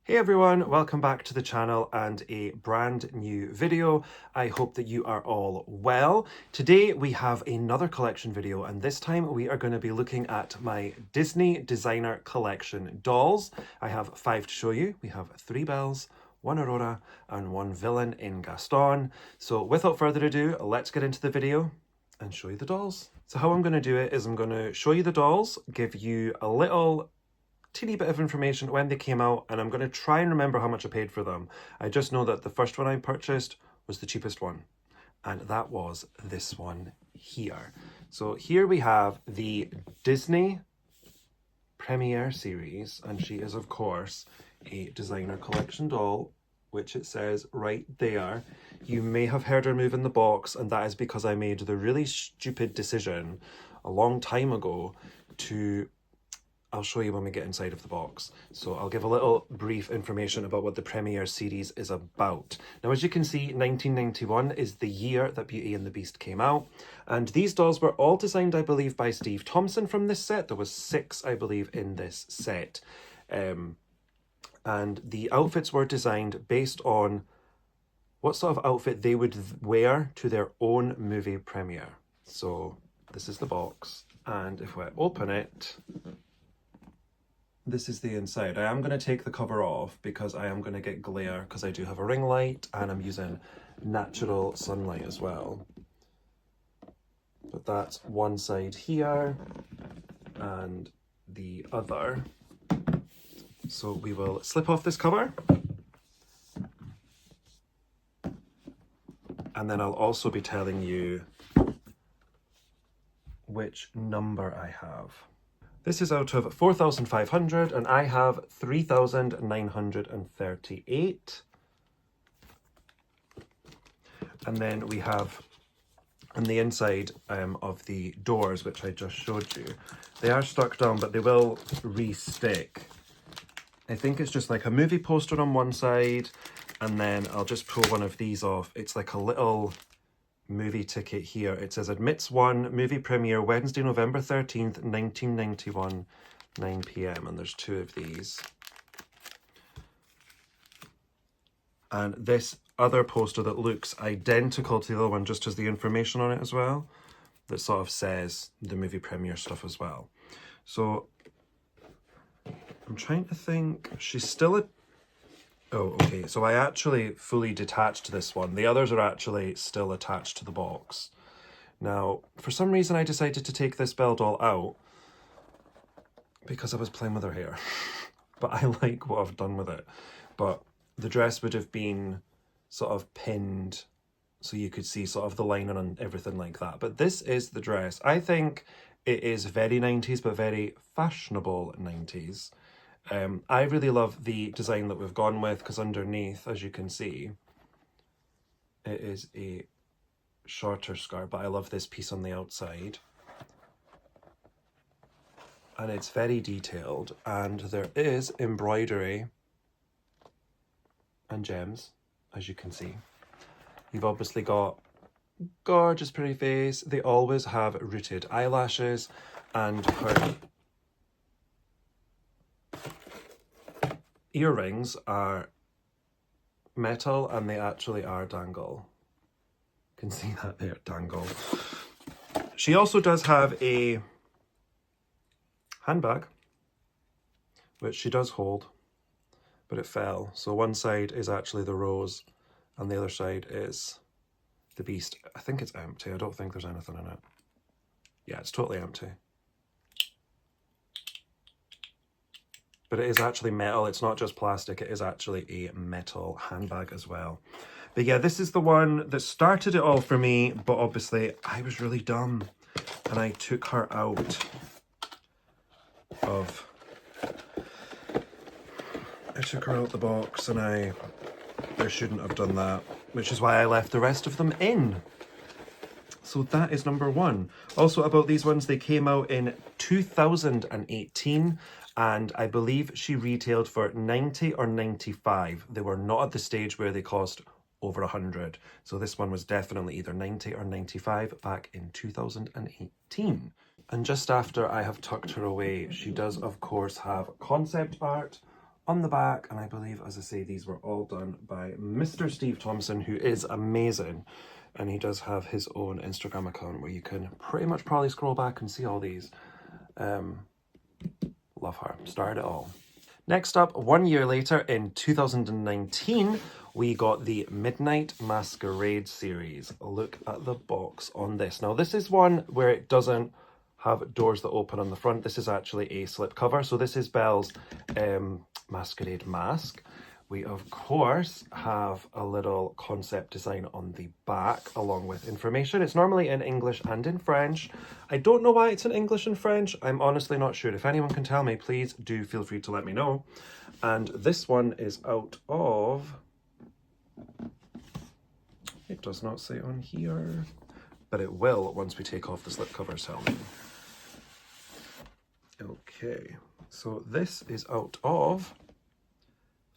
Hey everyone, welcome back to the channel and a brand new video. I hope that you are all well. Today we have another collection video, and this time we are going to be looking at my Disney designer collection dolls. I have 5 to show you. We have 3 Bells, 1 Aurora and 1 Villain in Gaston. So without further ado, let's get into the video and show you the dolls. So how I'm going to do it is I'm going to show you the dolls, give you a little teeny bit of information when they came out, and I'm going to try and remember how much I paid for them. I just know that the first one I purchased was the cheapest one, and that was this one here. So here we have the Disney Premiere series, and she is of course a designer collection doll, which it says right there. You may have heard her move in the box, and that is because I made the really stupid decision a long time ago to I'll show you when we get inside of the box. So I'll give a little brief information about what the Premiere series is about. Now, as you can see, 1991 is the year that Beauty and the Beast came out. And these dolls were all designed, I believe, by Steve Thompson from this set. There was 6, I believe, in this set. And the outfits were designed based on what sort of outfit they would wear to their own movie premiere. So this is the box. And if I open it, this is the inside. I am going to take the cover off because I am going to get glare because I do have a ring light and I'm using natural sunlight as well. But that's one side here and the other. So we will slip off this cover. And then I'll also be telling you which number I have. This is out of 4,500 and I have 3,938. And then we have on the inside of the doors, which I just showed you, they are stuck down, but they will re-stick. I think it's just like a movie poster on one side, and then I'll just pull one of these off. It's like a little movie ticket here. It says admits 1 movie premiere Wednesday, November 13th, 1991, 9 p.m. And there's 2 of these. And this other poster that looks identical to the other one just has the information on it as well, that sort of says the movie premiere stuff as well. So I'm trying to think, she's still a oh, okay, so I actually fully detached this one. The others are actually still attached to the box. Now, for some reason I decided to take this Belle doll out because I was playing with her hair. But I like what I've done with it. But the dress would have been sort of pinned so you could see sort of the lining and everything like that. But this is the dress. I think it is very 90s, but very fashionable 90s. I really love the design that we've gone with because underneath, as you can see, it is a shorter skirt, but I love this piece on the outside. And it's very detailed, and there is embroidery and gems, as you can see. You've obviously got gorgeous pretty face. They always have rooted eyelashes, and her earrings are metal and they actually are dangle. You can see that there, dangle. She also does have a handbag, which she does hold, but it fell. So one side is actually the rose and the other side is the beast. I think it's empty. I don't think there's anything in it. Yeah, it's totally empty. But it is actually metal. It's not just plastic. It is actually a metal handbag as well. But yeah, this is the one that started it all for me. But obviously, I was really dumb. And I took her out of... I took her out the box and I shouldn't have done that. Which is why I left the rest of them in. So that is number 1. Also about these ones, they came out in 2018. And I believe she retailed for 90 or 95. They were not at the stage where they cost over 100. So this one was definitely either 90 or 95 back in 2018. And just after I have tucked her away, she does of course have concept art on the back, and I believe, as I say, these were all done by Mr. Steve Thompson, who is amazing. And he does have his own Instagram account where you can pretty much probably scroll back and see all these. Love her. Started it all. Next up, 1 year later in 2019, we got the Midnight Masquerade series. Look at the box on this. Now, this is one where it doesn't have doors that open on the front. This is actually a slip cover. So this is Belle's Masquerade mask. We, of course, have a little concept design on the back along with information. It's normally in English and in French. I don't know why it's in English and French. I'm honestly not sure. If anyone can tell me, please do feel free to let me know. And this one is out of... It does not say on here, but it will once we take off the slipcovers, tell me. Okay, so this is out of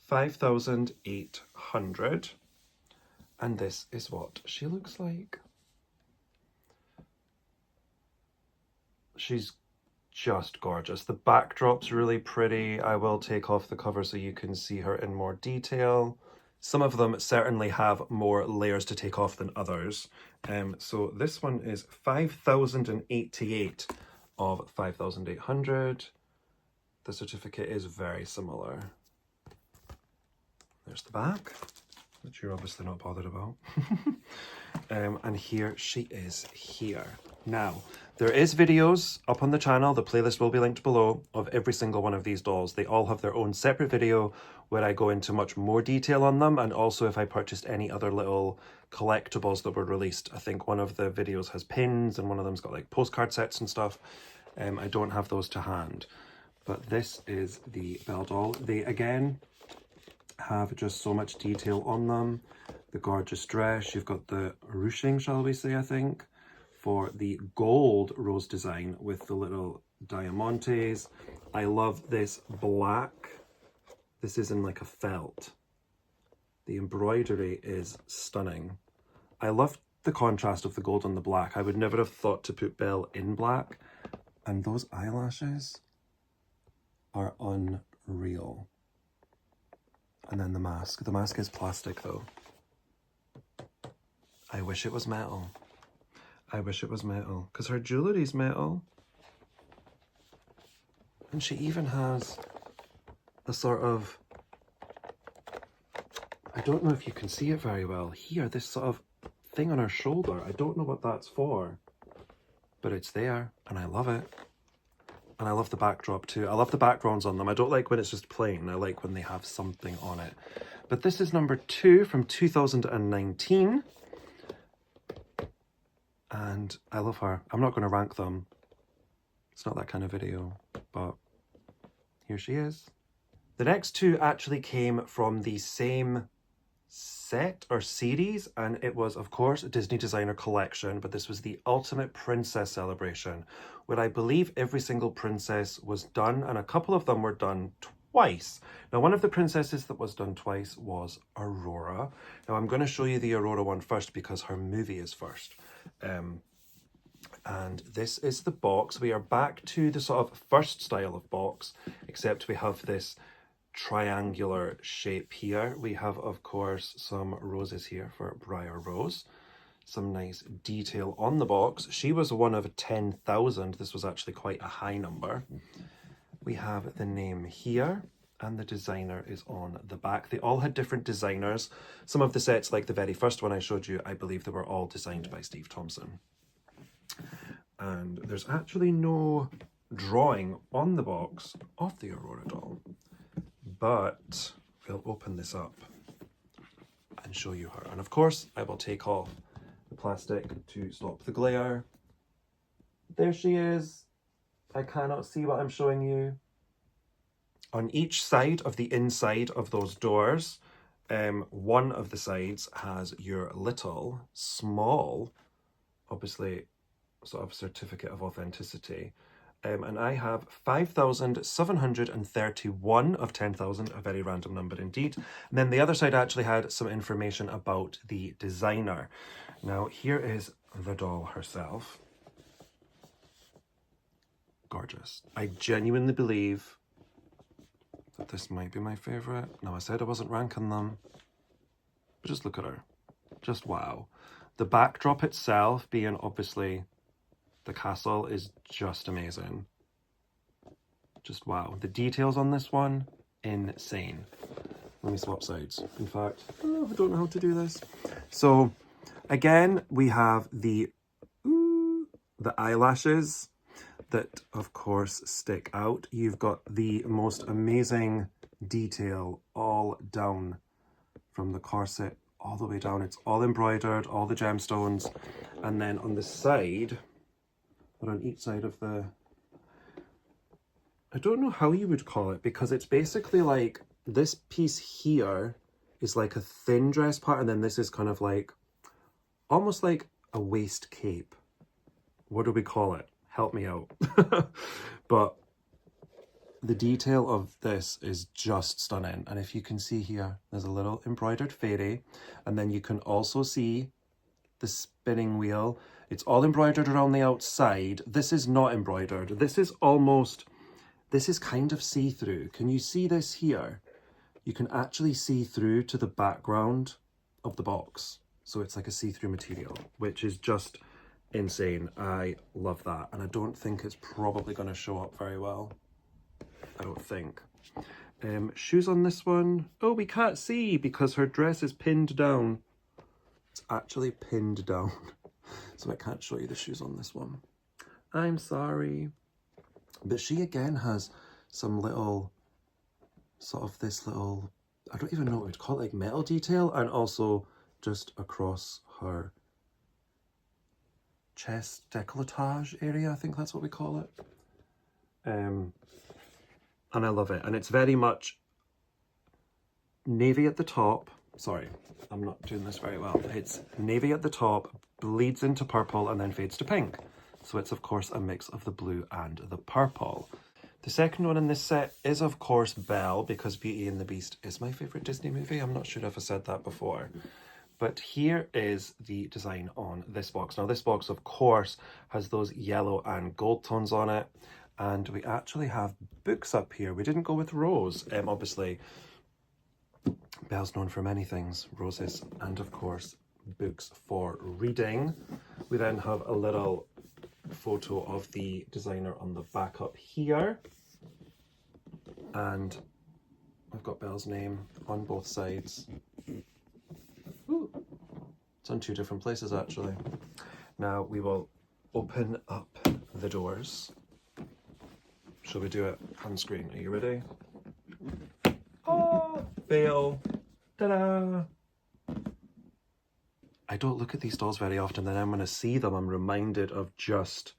5,800, and this is what she looks like. She's just gorgeous. The backdrop's really pretty. I will take off the cover so you can see her in more detail. Some of them certainly have more layers to take off than others. So this one is 5,088 of 5,800. The certificate is very similar. There's the back, which you're obviously not bothered about. And here she is here. Now, there is videos up on the channel, the playlist will be linked below, of every single one of these dolls. They all have their own separate video where I go into much more detail on them, and also if I purchased any other little collectibles that were released. I think one of the videos has pins and one of them's got like postcard sets and stuff. I don't have those to hand. But this is the Belle doll. They, again, have just so much detail on them. The gorgeous dress, you've got the ruching, shall we say, I think, for the gold rose design with the little diamantes. I love this black. This is in like a felt. The embroidery is stunning. I love the contrast of the gold and the black. I would never have thought to put Belle in black. And those eyelashes are unreal. And then the mask. The mask is plastic though. I wish it was metal. I wish it was metal. Because her jewellery's metal. And she even has a sort of... I don't know if you can see it very well. Here, this sort of thing on her shoulder. I don't know what that's for. But it's there. And I love it. And I love the backdrop too. I love the backgrounds on them. I don't like when it's just plain. I like when they have something on it. But this is number 2 from 2019. And I love her. I'm not going to rank them. It's not that kind of video. But here she is. The next 2 actually came from the same set or series, and it was, of course, a Disney Designer Collection, but this was the Ultimate Princess Celebration, where I believe every single princess was done, and a couple of them were done twice. Now, one of the princesses that was done twice was Aurora. Now, I'm going to show you the Aurora one first because her movie is first. And this is the box. We are back to the sort of first style of box, except we have this triangular shape here. We have, of course, some roses here for Briar Rose. Some nice detail on the box. She was one of 10,000. This was actually quite a high number. We have the name here, and the designer is on the back. They all had different designers. Some of the sets, like the very first one I showed you, I believe they were all designed by Steve Thompson. And there's actually no drawing on the box of the Aurora doll. But we'll open this up and show you her. And of course, I will take off the plastic to stop the glare. There she is. I cannot see what I'm showing you. On each side of the inside of those doors, one of the sides has your little, small, obviously, sort of certificate of authenticity. And I have 5,731 of 10,000, a very random number indeed. And then the other side actually had some information about the designer. Now, here is the doll herself. Gorgeous. I genuinely believe that this might be my favourite. Now, I said I wasn't ranking them, but just look at her. Just wow. The backdrop itself being obviously the castle is just amazing. Just wow. The details on this one, insane. Let me swap sides. In fact, I don't know how to do this. So again, we have the eyelashes that of course stick out. You've got the most amazing detail all down from the corset all the way down. It's all embroidered, all the gemstones. And then on the side, or on each side of the, I don't know how you would call it, because it's basically like this piece here is like a thin dress part, and then this is kind of like, almost like a waist cape. What do we call it? Help me out. But the detail of this is just stunning. And if you can see here, there's a little embroidered fairy, and then you can also see the spinning wheel. It's all embroidered around the outside. This is not embroidered. This is almost, this is kind of see-through. Can you see this here? You can actually see through to the background of the box. So it's like a see-through material, which is just insane. I love that. And I don't think it's probably going to show up very well. I don't think. Shoes on this one. Oh, we can't see because her dress is pinned down. It's actually pinned down. So I can't show you the shoes on this one. I'm sorry. But she again has some little, sort of this little, I don't even know what we'd call it, like metal detail, and also just across her chest decolletage area, I think that's what we call it. And I love it. And it's very much navy at the top. Sorry, I'm not doing this very well. It's navy at the top, bleeds into purple, and then fades to pink. So it's, of course, a mix of the blue and the purple. The second one in this set is, of course, Belle, because Beauty and the Beast is my favourite Disney movie. I'm not sure if I said that before. But here is the design on this box. Now, this box, of course, has those yellow and gold tones on it. And we actually have books up here. We didn't go with Rose. Obviously, Belle's known for many things. Roses and, of course, books for reading. We then have a little photo of the designer on the back up here. And I've got Belle's name on both sides. Ooh. It's on two different places, actually. Now we will open up the doors. Shall we do it on screen? Are you ready? Oh, fail. Ta-da! I don't look at these dolls very often, and then when I see them, I'm reminded of just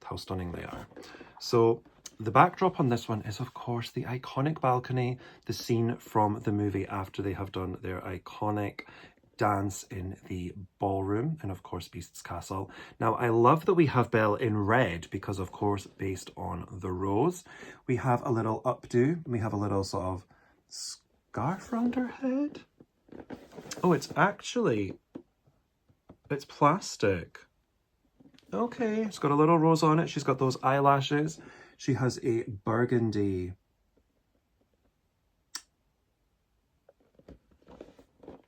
how stunning they are. So the backdrop on this one is, of course, the iconic balcony, the scene from the movie after they have done their iconic dance in the ballroom, and of course Beast's castle. Now I love that we have Belle in red because, of course, based on the rose. We have a little updo, we have a little sort of scarf around her head. Oh, it's plastic. Okay, it's got a little rose on it. She's got those eyelashes. She has a burgundy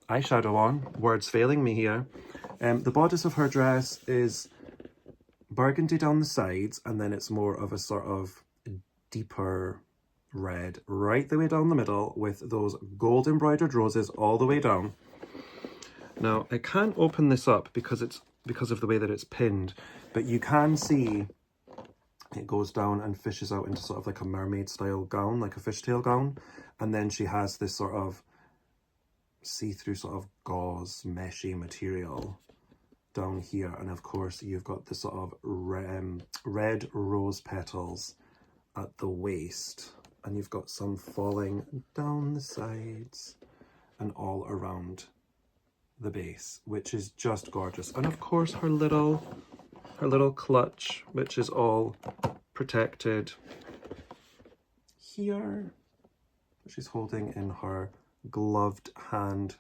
eyeshadow on. Words failing me here. The bodice of her dress is burgundy down the sides, and then it's more of a sort of deeper red right the way down the middle with those gold embroidered roses all the way down. Now, I can't open this up because of the way that it's pinned, but you can see it goes down and fishes out into sort of like a mermaid style gown, like a fishtail gown. And then she has this sort of see-through sort of gauze meshy material down here. And of course, you've got the sort of red rose petals at the waist. And you've got some falling down the sides and all around the base, which is just gorgeous. And of course, her little clutch, which is all protected here. She's holding in her gloved hand.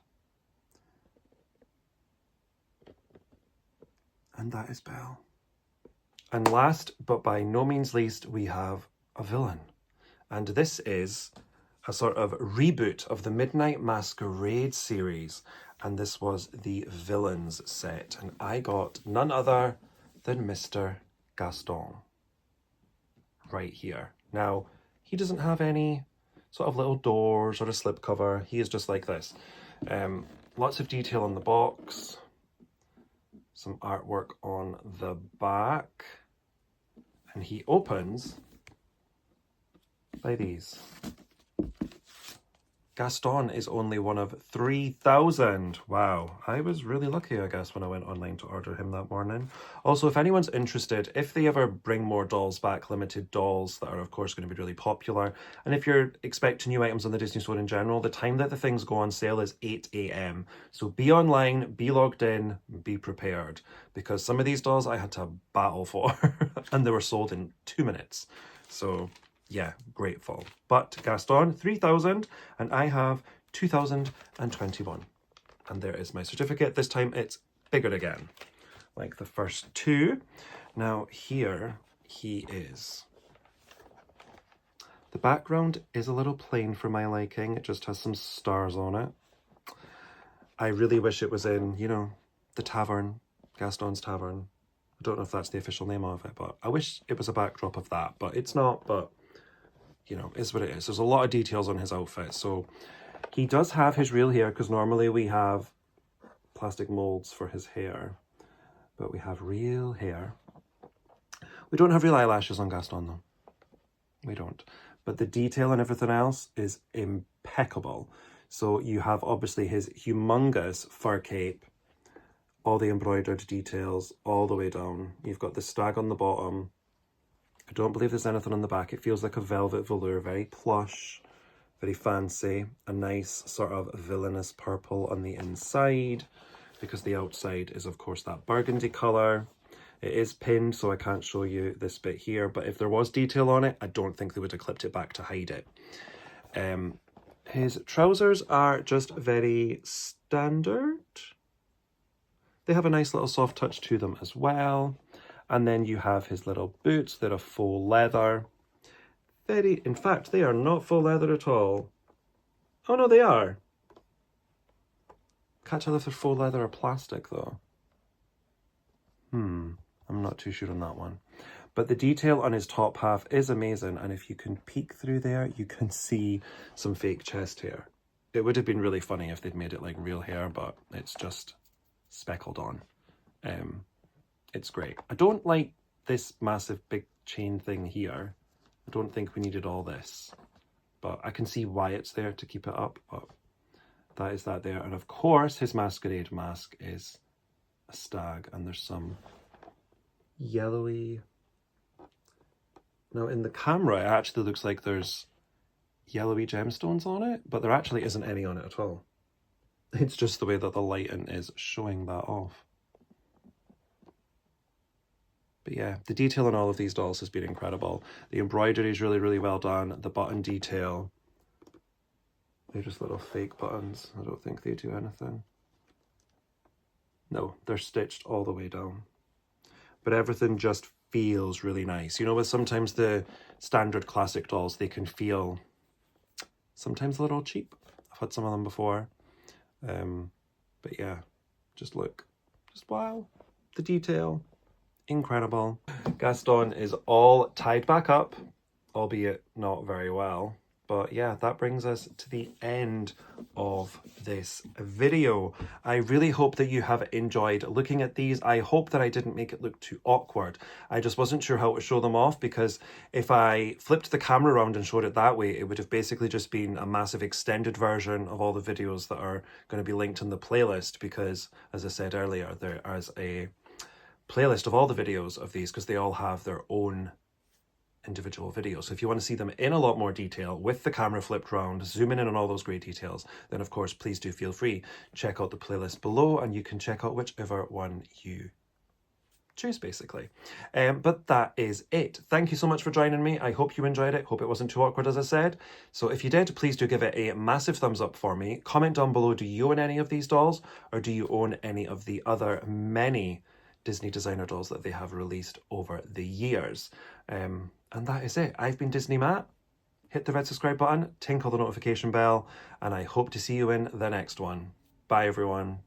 And that is Belle. And last, but by no means least, we have a villain. And this is a sort of reboot of the Midnight Masquerade series. And this was the Villains set. And I got none other than Mr. Gaston right here. Now, he doesn't have any sort of little doors or a slipcover. He is just like this. Lots of detail on the box. Some artwork on the back. And he opens by these. Gaston is only one of 3,000. Wow, I was really lucky, I guess, when I went online to order him that morning. Also, if anyone's interested, if they ever bring more dolls back, limited dolls that are, of course, going to be really popular, and if you're expecting new items on the Disney Store in general, the time that the things go on sale is 8 a.m. So be online, be logged in, be prepared, because some of these dolls I had to battle for, and they were sold in 2 minutes. So yeah, grateful. But Gaston, 3,000, and I have 2,021. And there is my certificate. This time it's bigger again, like the first two. Now here he is. The background is a little plain for my liking. It just has some stars on it. I really wish it was in, you know, the tavern, Gaston's Tavern. I don't know if that's the official name of it, but I wish it was a backdrop of that, but it's not, but you know, is what it is. There's a lot of details on his outfit. So he does have his real hair, because normally we have plastic molds for his hair, but we have real hair. We don't have real eyelashes on Gaston though. We don't. But the detail and everything else is impeccable. So you have obviously his humongous fur cape, all the embroidered details all the way down. You've got the stag on the bottom. I don't believe there's anything on the back. It feels like a velvet velour, very plush, very fancy. A nice sort of villainous purple on the inside, because the outside is, of course, that burgundy colour. It is pinned, so I can't show you this bit here, but if there was detail on it, I don't think they would have clipped it back to hide it. His trousers are just very standard. They have a nice little soft touch to them as well. And then you have his little boots. They're a faux leather. In fact, they are not faux leather at all. Oh no, they are. Can't tell if they're faux leather or plastic though. I'm not too sure on that one. But the detail on his top half is amazing. And if you can peek through there, you can see some fake chest hair. It would have been really funny if they'd made it like real hair, but it's just speckled on. It's great. I don't like this massive big chain thing here. I don't think we needed all this, but I can see why it's there to keep it up, but that is that there. And of course, his masquerade mask is a stag, and there's some yellowy... Now in the camera, it actually looks like there's yellowy gemstones on it, but there actually isn't any on it at all. It's just the way that the lighting is showing that off. But yeah, the detail on all of these dolls has been incredible. The embroidery is really, really well done. The button detail, they're just little fake buttons. I don't think they do anything. No, they're stitched all the way down. But everything just feels really nice. You know, with sometimes the standard classic dolls, they can feel sometimes a little cheap. I've had some of them before. But yeah, just look. Just wow. The detail. Incredible. Gaston is all tied back up, albeit not very well. But yeah, that brings us to the end of this video. I really hope that you have enjoyed looking at these. I hope that I didn't make it look too awkward. I just wasn't sure how to show them off, because if I flipped the camera around and showed it that way, it would have basically just been a massive extended version of all the videos that are going to be linked in the playlist, because, as I said earlier, there is a playlist of all the videos of these, because they all have their own individual videos. So if you want to see them in a lot more detail with the camera flipped around, zooming in on all those great details, then of course, please do feel free. Check out the playlist below and you can check out whichever one you choose, basically. But that is it. Thank you so much for joining me. I hope you enjoyed it. Hope it wasn't too awkward, as I said. So if you did, please do give it a massive thumbs up for me. Comment down below, do you own any of these dolls, or do you own any of the other many Disney designer dolls that they have released over the years? And that is it. I've been Disney Matt. hit the red subscribe button, tinkle the notification bell, and I hope to see you in the next one. Bye, everyone.